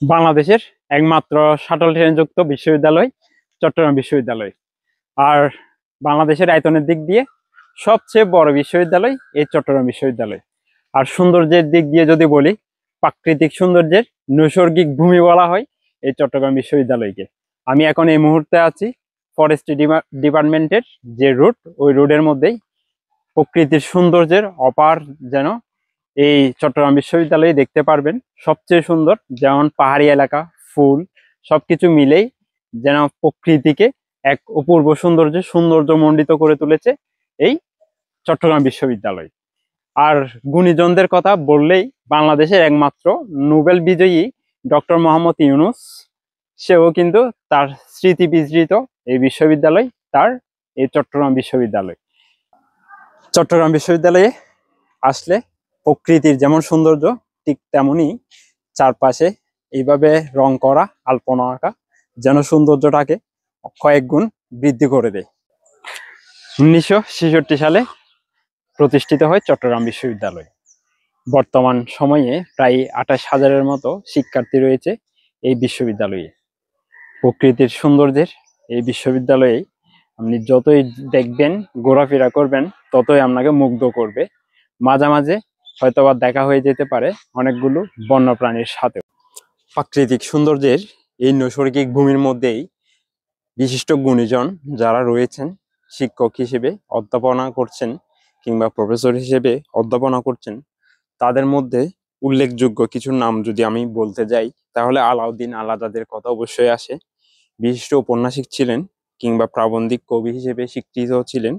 বাংলাদেশের একমাত্র shuttle train যুক্ত বিশ্ববিদ্যালয় চট্টগ্রাম বিশ্ববিদ্যালয়। আর বাংলাদেশের আয়তনের দিক দিয়ে সবচেয়ে বড় বিশ্ববিদ্যালয় এই চট্টগ্রাম বিশ্ববিদ্যালয়। আর সৌন্দর্যের দিক দিয়ে যদি বলি, প্রাকৃতিক সৌন্দর্যের নৈসর্গিক ভূমি বলা হয় এই চট্টগ্রাম বিশ্ববিদ্যালয়কে। আমি এখন এই মুহূর্তে আছি ফরেস্ট্রি ডিপার্টমেন্টের যে রুট, ওই রোডের মধ্যেই। প্রকৃতির সৌন্দর্যের অপার যেন এই চট্টগ্রাম বিশ্ববিদ্যালয়ে দেখতে পারবেন। সবচেয়ে সুন্দর, যেমন পাহাড়ি এলাকা, ফুল, সবকিছু মিলেই যেন প্রকৃতিকে এক অপূর্ব সৌন্দর্যমণ্ডিত করে তুলেছে এই চট্টগ্রাম বিশ্ববিদ্যালয়। আর গুণীজনদের কথা বললেই বাংলাদেশের একমাত্র নোবেল বিজয়ী ডক্টর মোহাম্মদ ইউনূস, সেও কিন্তু তার স্মৃতি বিজড়িত এই বিশ্ববিদ্যালয়, তার এই চট্টগ্রাম বিশ্ববিদ্যালয়। চট্টগ্রাম বিশ্ববিদ্যালয়ে আসলে প্রকৃতির যেমন সৌন্দর্য, ঠিক তেমনি চারপাশে এইভাবে রং করা, আলপনা আঁকা যেন সৌন্দর্যটাকে কয়েক গুণ বৃদ্ধি করে দেয়। 1966 সালে প্রতিষ্ঠিত হয় চট্টগ্রাম বিশ্ববিদ্যালয়। বর্তমান সময়ে প্রায় 28,000-এর মতো শিক্ষার্থী রয়েছে এই বিশ্ববিদ্যালয়ে। প্রকৃতির সৌন্দর্যের এই বিশ্ববিদ্যালয়ে আপনি যতই দেখবেন, ঘোরাফেরা করবেন, ততই আপনাকে মুগ্ধ করবে। মাঝে মাঝে হয়তোবা দেখা হয়ে যেতে পারে অনেকগুলো বন্যপ্রাণীর সাথে। প্রাকৃতিক সৌন্দর্যের এই নৈসর্গিক ভূমির মধ্যেই বিশিষ্ট গুণীজন যারা রয়েছেন, শিক্ষক হিসেবে অধ্যাপনা করছেন কিংবা প্রফেসর হিসেবে অধ্যাপনা করছেন, তাদের মধ্যে উল্লেখযোগ্য কিছু নাম যদি আমি বলতে যাই, তাহলে আলাউদ্দিন আলাদাদের কথা অবশ্যই আসে। বিশিষ্ট ঔপন্যাসিক ছিলেন কিংবা প্রাবন্ধিক কবি হিসেবে স্বীকৃত ছিলেন।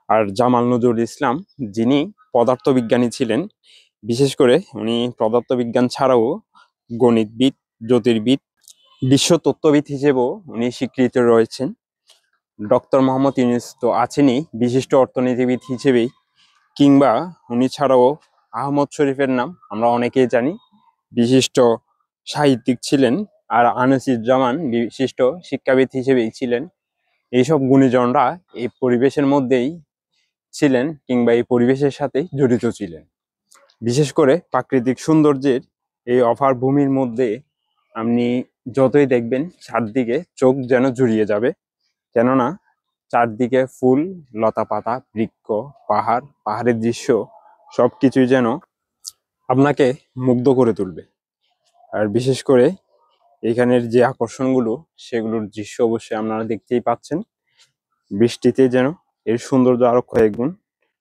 আর জামাল নজরুল ইসলাম, যিনি পদার্থবিজ্ঞানী ছিলেন, বিশেষ করে উনি পদার্থবিজ্ঞান ছাড়াও গণিতবিদ, জ্যোতির্বিদ, বিশ্ব তত্ত্ববিদ হিসেবেও উনি স্বীকৃত রয়েছেন। ডক্টর মোহাম্মদ ইউনূস তো আছেনই বিশিষ্ট অর্থনীতিবিদ হিসেবেই, কিংবা উনি ছাড়াও আহমদ শরীফের নাম আমরা অনেকেই জানি, বিশিষ্ট সাহিত্যিক ছিলেন। আর আনিসুজ্জামান বিশিষ্ট শিক্ষাবিদ হিসেবেই ছিলেন। এইসব গুণীজনরা এই পরিবেশের মধ্যেই ছিলেন কিংবা এই পরিবেশের সাথে জড়িত ছিলেন। বিশেষ করে প্রাকৃতিক সৌন্দর্যের এই অপার ভূমির মধ্যে আপনি যতই দেখবেন, চারদিকে চোখ যেন জুড়িয়ে যাবে। কেননা চারদিকে ফুল, লতা পাতা, বৃক্ষ, পাহাড়ের দৃশ্য সবকিছুই যেন আপনাকে মুগ্ধ করে তুলবে। আর বিশেষ করে এখানের যে আকর্ষণগুলো, সেগুলোর দৃশ্য অবশ্যই আপনারা দেখতেই পাচ্ছেন। বৃষ্টিতে যেন এর সৌন্দর্য আরো কয়েক গুণ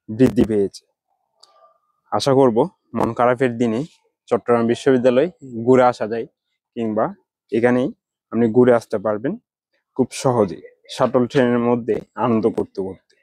বৃদ্ধি পেয়েছে। আশা করব মন খারাপের দিনে চট্টগ্রাম বিশ্ববিদ্যালয় ঘুরে আসা যায়, কিংবা এখানেই আপনি ঘুরে আসতে পারবেন খুব সহজে শাটল ট্রেনের মধ্যে আনন্দ করতে করতে।